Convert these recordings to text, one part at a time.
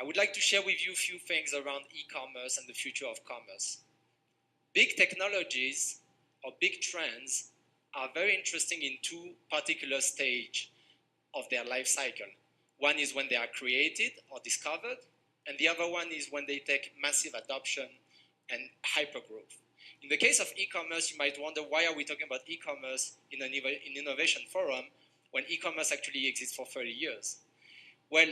I would like to share with you a few things around e-commerce and the future of commerce. Big technologies or big trends are very interesting in two particular stages of their life cycle. One is when they are created or discovered, and the other one is when they take massive adoption and hypergrowth. In the case of e-commerce, you might wonder, why are we talking about e-commerce in an innovation forum when e-commerce actually exists for 30 years? Well,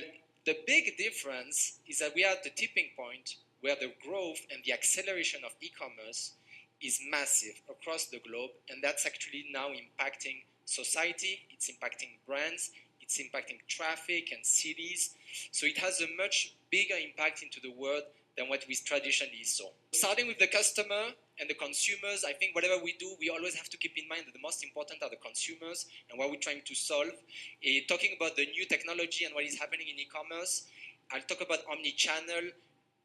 the big difference is that we are at the tipping point where the growth and the acceleration of e-commerce is massive across the globe, and that's actually now impacting society, it's impacting brands, it's impacting traffic and cities. So it has a much bigger impact into the world than what we traditionally saw. Starting with the customer and the consumers, I think whatever we do, we always have to keep in mind that the most important are the consumers and what we're trying to solve. Talking about the new technology and what is happening in e-commerce, I'll talk about omni-channel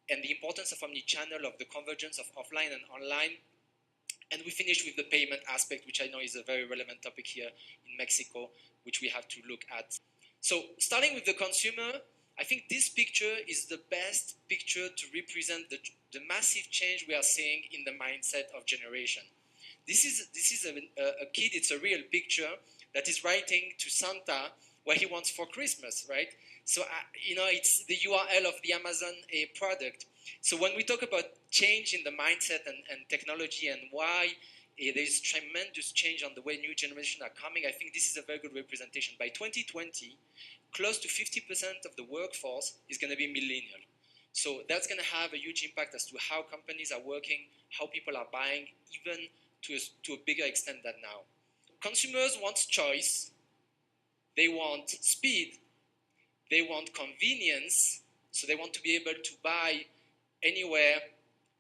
and the importance of omni-channel, of the convergence of offline and online. And we finish with the payment aspect, which I know is a very relevant topic here in Mexico, which we have to look at. So starting with the consumer, I think this picture is the best picture to represent the massive change we are seeing in the mindset of generation. This is a kid, it's a real picture that is writing to Santa what he wants for Christmas, right? So, it's the URL of the Amazon product. So when we talk about change in the mindset and technology and why there's tremendous change on the way new generations are coming, I think this is a very good representation. By 2020, close to 50% of the workforce is going to be millennial. So that's going to have a huge impact as to how companies are working, how people are buying, even to a bigger extent than now. Consumers want choice, they want speed, they want convenience, so they want to be able to buy anywhere,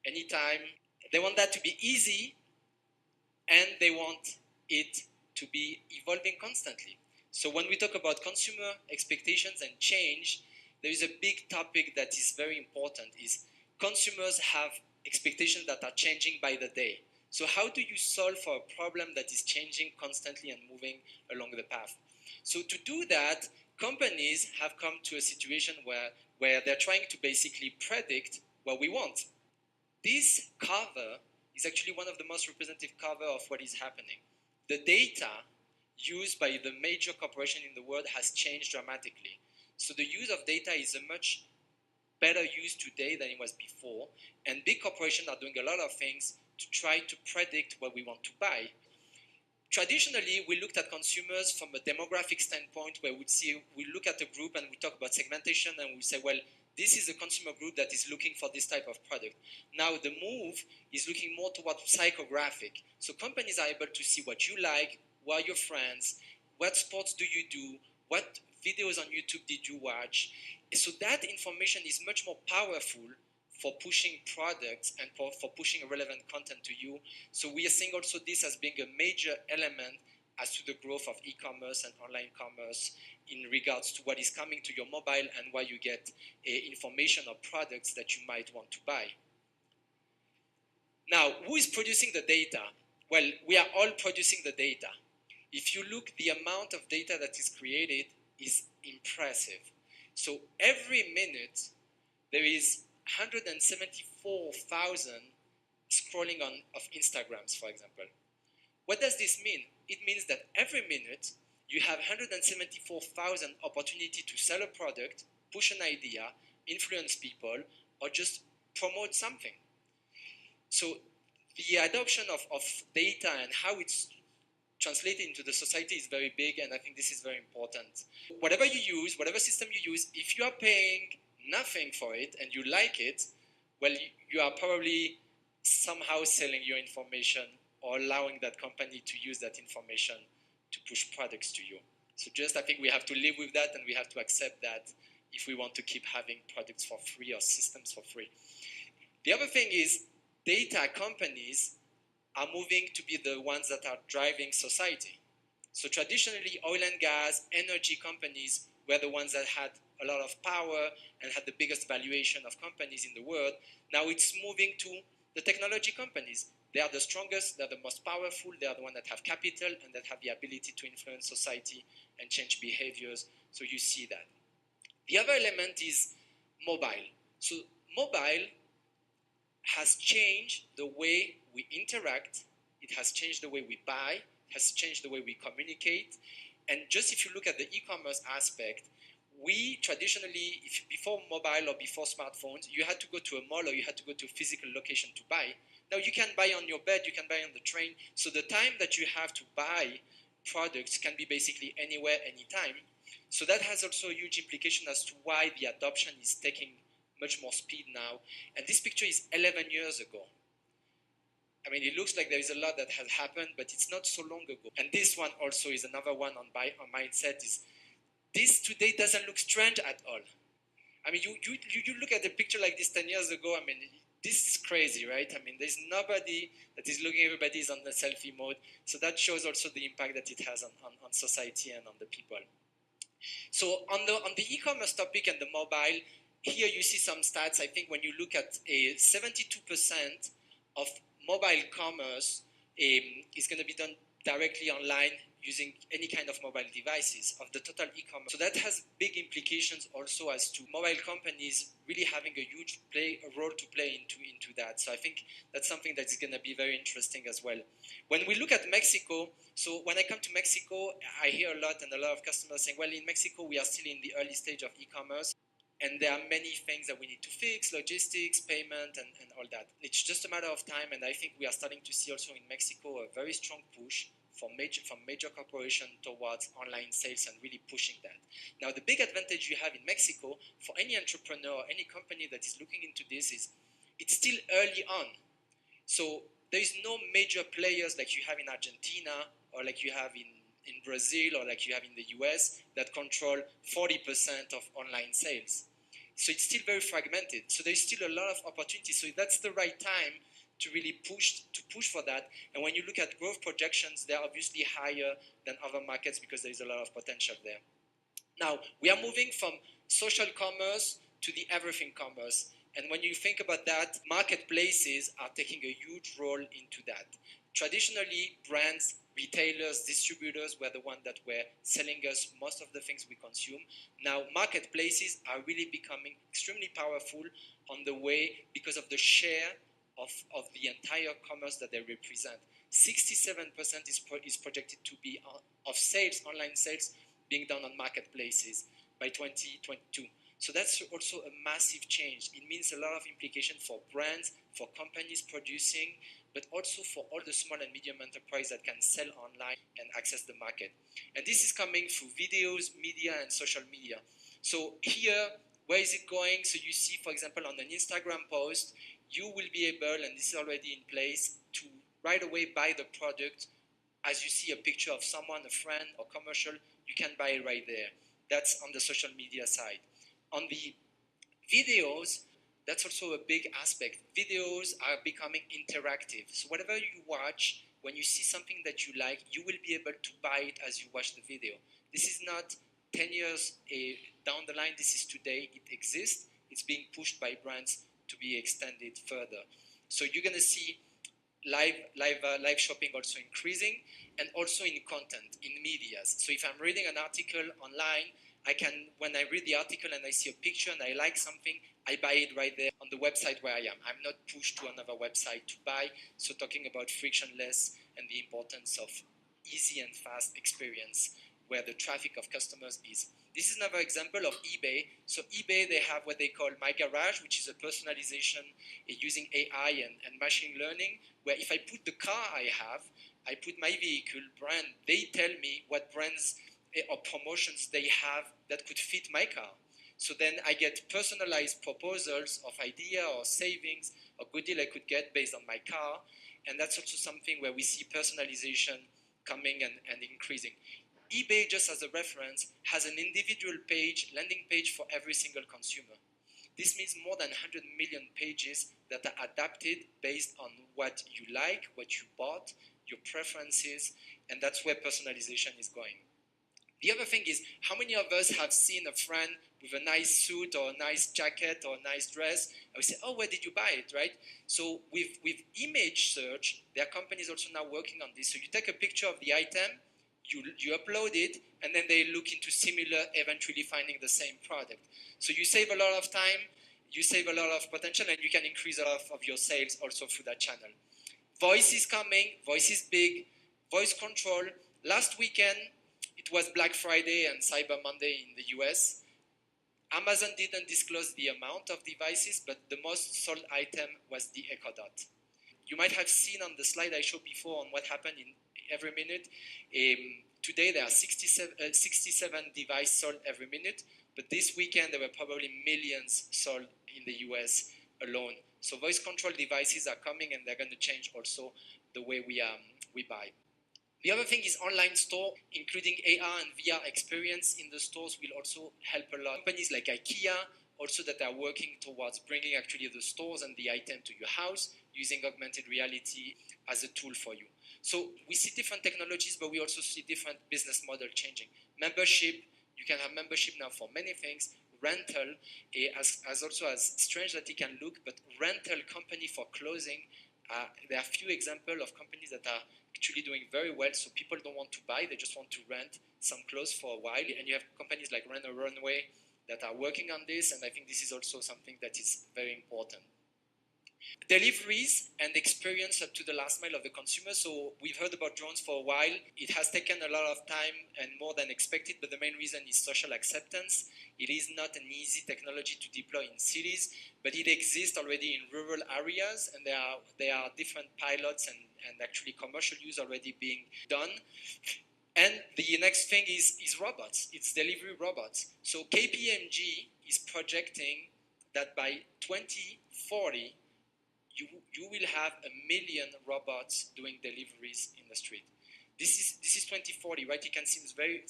anytime. They want that to be easy, and they want it to be evolving constantly. So when we talk about consumer expectations and change, there is a big topic that is very important, is consumers have expectations that are changing by the day. So how do you solve for a problem that is changing constantly and moving along the path? So to do that, companies have come to a situation where they're trying to basically predict what we want. This cover is actually one of the most representative cover of what is happening. The data used by the major corporation in the world has changed dramatically. So the use of data is a much better use today than it was before, and big corporations are doing a lot of things to try to predict what we want to buy. Traditionally, we looked at consumers from a demographic standpoint, where we look at a group and we talk about segmentation, and we say, well, this is a consumer group that is looking for this type of product. Now the move is looking more towards psychographic. So companies are able to see what you like, who are your friends, what sports do you do, what videos on YouTube did you watch. So that information is much more powerful for pushing products and for pushing relevant content to you. So we are seeing also this as being a major element as to the growth of e-commerce and online commerce in regards to what is coming to your mobile and why you get information or products that you might want to buy. Now, who is producing the data? Well, we are all producing the data. If you look, the amount of data that is created is impressive. So every minute, there is 174,000 scrolling of Instagrams, for example. What does this mean? It means that every minute, you have 174,000 opportunity to sell a product, push an idea, influence people, or just promote something. So the adoption of data and how it's translated into the society is very big, and I think this is very important. Whatever you use, whatever system you use, if you are paying nothing for it and you like it, well, you are probably somehow selling your information or allowing that company to use that information to push products to you. So I think we have to live with that, and we have to accept that if we want to keep having products for free or systems for free. The other thing is, data companies are moving to be the ones that are driving society. So traditionally, oil and gas, energy companies were the ones that had a lot of power and had the biggest valuation of companies in the world. Now it's moving to the technology companies. They are the strongest, they're the most powerful, they are the ones that have capital and that have the ability to influence society and change behaviors. So you see that. The other element is mobile. So mobile has changed the way we interact, it has changed the way we buy, it has changed the way we communicate. And just if you look at the e-commerce aspect, we traditionally, before mobile or before smartphones, you had to go to a mall or you had to go to a physical location to buy. Now you can buy on your bed, you can buy on the train. So the time that you have to buy products can be basically anywhere, anytime. So that has also a huge implication as to why the adoption is taking much more speed now. And this picture is 11 years ago. I mean, it looks like there is a lot that has happened, but it's not so long ago. And this one also is another one on mindset. Is this today doesn't look strange at all. I mean, you look at a picture like this 10 years ago, I mean, this is crazy, right? I mean, there's nobody that is looking, everybody's on the selfie mode. So that shows also the impact that it has on society and on the people. So on the e-commerce topic and the mobile, here you see some stats. I think when you look at 72% of mobile commerce is going to be done directly online using any kind of mobile devices of the total e-commerce. So that has big implications also as to mobile companies really having a huge role to play into that. So I think that's something that is going to be very interesting as well. When we look at Mexico, so when I come to Mexico, I hear a lot and a lot of customers saying, well, in Mexico, we are still in the early stage of e-commerce. And there are many things that we need to fix, logistics, payment, and all that. It's just a matter of time, and I think we are starting to see also in Mexico a very strong push from major corporations towards online sales and really pushing that. Now, the big advantage you have in Mexico for any entrepreneur or any company that is looking into this is it's still early on. So there is no major players like you have in Argentina or like you have in Brazil or like you have in the US that control 40% of online sales. So it's still very fragmented. So there's still a lot of opportunities. So that's the right time to really push for that. And when you look at growth projections, they're obviously higher than other markets because there's a lot of potential there. Now, we are moving from social commerce to the everything commerce. And when you think about that, marketplaces are taking a huge role into that. Traditionally, brands, retailers, distributors were the ones that were selling us most of the things we consume. Now, marketplaces are really becoming extremely powerful on the way because of the share of the entire commerce that they represent. 67% is projected to be of sales, online sales, being done on marketplaces by 2022. So that's also a massive change. It means a lot of implication for brands, for companies producing, but also for all the small and medium enterprise that can sell online and access the market. And this is coming through videos, media, and social media. So here, where is it going? So you see, for example, on an Instagram post, you will be able, and this is already in place, to right away buy the product. As you see a picture of someone, a friend, or commercial, you can buy it right there. That's on the social media side. On the videos, that's also a big aspect. Videos are becoming interactive. So whatever you watch, when you see something that you like, you will be able to buy it as you watch the video. This is not 10 years down the line. This is today. It exists. It's being pushed by brands to be extended further. So you're going to see live shopping also increasing, and also in content, in medias. So if I'm reading an article online, I can, when I read the article and I see a picture and I like something, I buy it right there on the website where I am. I'm not pushed to another website to buy. So talking about frictionless and the importance of easy and fast experience where the traffic of customers is. This is another example of eBay. So eBay, they have what they call My Garage, which is a personalization using AI and machine learning, where if I put the car I have, I put my vehicle brand, they tell me what brands or promotions they have that could fit my car. So then I get personalized proposals of idea or savings or good deal I could get based on my car. And that's also something where we see personalization coming and increasing. eBay, just as a reference, has an individual page, landing page for every single consumer. This means more than 100 million pages that are adapted based on what you like, what you bought, your preferences, and that's where personalization is going. The other thing is, how many of us have seen a friend with a nice suit or a nice jacket or a nice dress, and we say, oh, where did you buy it, right? So with image search, there are companies also now working on this. So you take a picture of the item, you upload it, and then they look into similar, eventually finding the same product. So you save a lot of time, you save a lot of potential, and you can increase a lot of your sales also through that channel. Voice is coming, voice is big, voice control. Last weekend, it was Black Friday and Cyber Monday in the US. Amazon didn't disclose the amount of devices, but the most sold item was the Echo Dot. You might have seen on the slide I showed before on what happened in every minute. Today there are 67 devices sold every minute, but this weekend there were probably millions sold in the US alone. So voice control devices are coming, and they're going to change also the way we buy. The other thing is online store, including AR and VR experience in the stores will also help a lot. Companies like IKEA also that are working towards bringing actually the stores and the item to your house using augmented reality as a tool for you. So we see different technologies, but we also see different business model changing. Membership, you can have membership now for many things. Rental, as also as strange that it can look, but rental company for clothing, there are few examples of companies that are actually doing very well. So people don't want to buy, they just want to rent some clothes for a while. And you have companies like Rent a Runway that are working on this, and I think this is also something that is very important. Deliveries and experience up to the last mile of the consumer. So we've heard about drones for a while. It has taken a lot of time and more than expected, but the main reason is social acceptance. It is not an easy technology to deploy in cities, but it exists already in rural areas, and there are different pilots and actually commercial use already being done. And the next thing is robots. It's delivery robots. So KPMG is projecting that by 2040, you will have 1 million robots doing deliveries in the street. This is 2040, right? It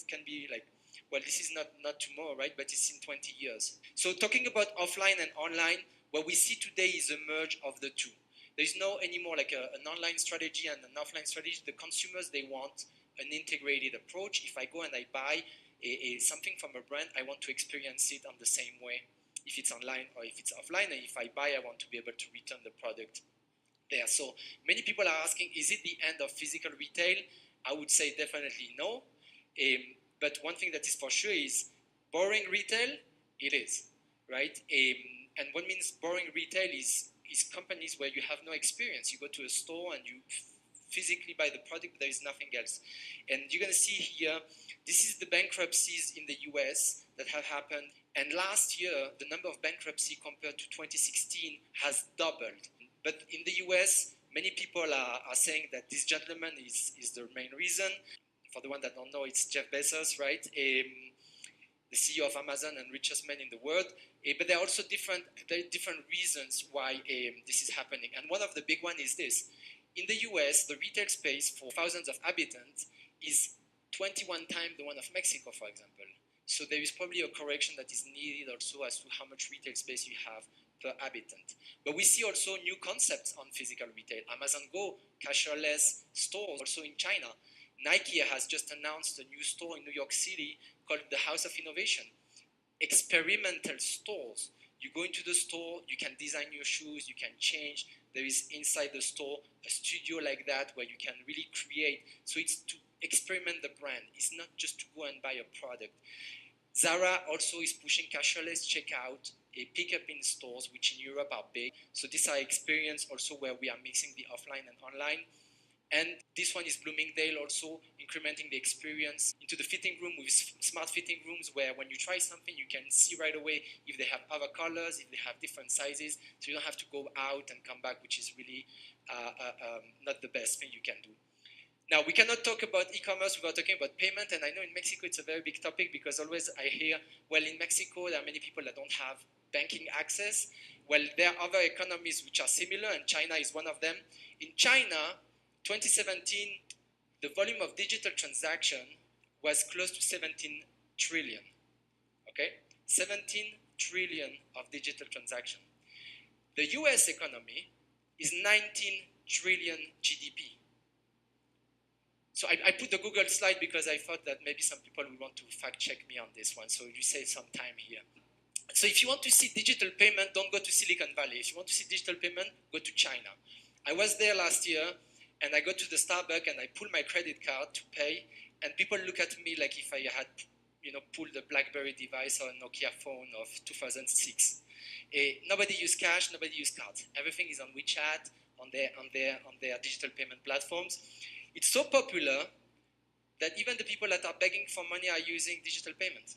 can be like, well, this is not tomorrow, right? But it's in 20 years. So talking about offline and online, what we see today is a merge of the two. There's no anymore like an online strategy and an offline strategy. The consumers, they want an integrated approach. If I go and I buy something from a brand, I want to experience it on the same way, if it's online or if it's offline. And if I buy, I want to be able to return the product there. So many people are asking, is it the end of physical retail? I would say definitely no. But one thing that is for sure is boring retail, it is, right? And what means boring retail is companies where you have no experience. You go to a store and you physically buy the product, but there is nothing else. And you're going to see here, this is the bankruptcies in the US that have happened. And last year, the number of bankruptcy compared to 2016 has doubled. But in the US, many people are saying that this gentleman is the main reason. For the one that don't know, it's Jeff Bezos, right? The CEO of Amazon and richest man in the world. But there are also different reasons why this is happening. And one of the big one is this. In the US, the retail space for thousands of inhabitants is 21 times the one of Mexico, for example. So there is probably a correction that is needed also as to how much retail space you have per habitant. But we see also new concepts on physical retail. Amazon Go, cashierless stores, also in China. Nike has just announced a new store in New York City called the House of Innovation. Experimental stores. You go into the store, you can design your shoes, you can change. There is inside the store a studio like that where you can really create. So it's to experiment the brand. It's not just to go and buy a product. Zara also is pushing cashless checkout, a pickup in stores, which in Europe are big. So these are experience also where we are mixing the offline and online. And this one is Bloomingdale also incrementing the experience into the fitting room with smart fitting rooms where when you try something, you can see right away if they have other colors, if they have different sizes. So you don't have to go out and come back, which is really not the best thing you can do. Now, we cannot talk about e-commerce without talking about payment. And I know in Mexico, it's a very big topic because always I hear, well, in Mexico, there are many people that don't have banking access. Well, there are other economies which are similar, and China is one of them. In China, 2017, the volume of digital transaction was close to 17 trillion, okay? 17 trillion of digital transaction. The US economy is 19 trillion GDP. So I put the Google slide because I thought that maybe some people will want to fact check me on this one, so you save some time here. So if you want to see digital payment, don't go to Silicon Valley. If you want to see digital payment, go to China. I was there last year, and I go to the Starbucks and I pull my credit card to pay, And people look at me like if I had, pulled a BlackBerry device or a Nokia phone of 2006. Nobody use cash, nobody use cards. Everything is on WeChat, on their digital payment platforms. It's so popular that even the people that are begging for money are using digital payment.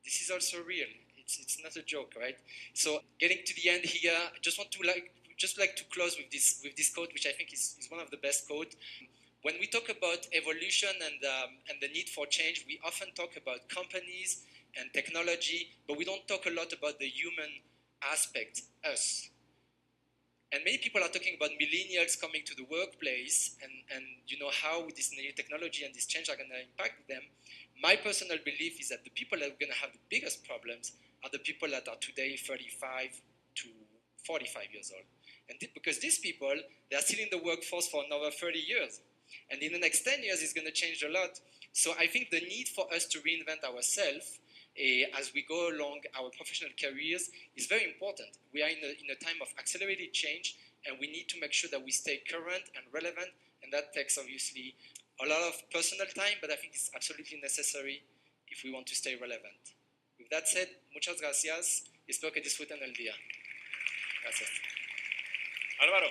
This is also real. It's not a joke, right? So getting to the end here, I just want to like to close with this quote, which I think is one of the best quotes. When we talk about evolution and the need for change, we often talk about companies and technology, but we don't talk a lot about the human aspect, us. And many people are talking about millennials coming to the workplace and how this new technology and this change are going to impact them. My personal belief is that the people that are going to have the biggest problems are the people that are today 35 to 45 years old. And because these people, they are still in the workforce for another 30 years. And in the next 10 years, it's going to change a lot. So I think the need for us to reinvent ourselves as we go along our professional careers is very important. We are in a time of accelerated change, and we need to make sure that we stay current and relevant, and that takes obviously a lot of personal time, but I think it's absolutely necessary if we want to stay relevant. With that said, muchas gracias. Espero que disfruten el día. Gracias. Álvaro.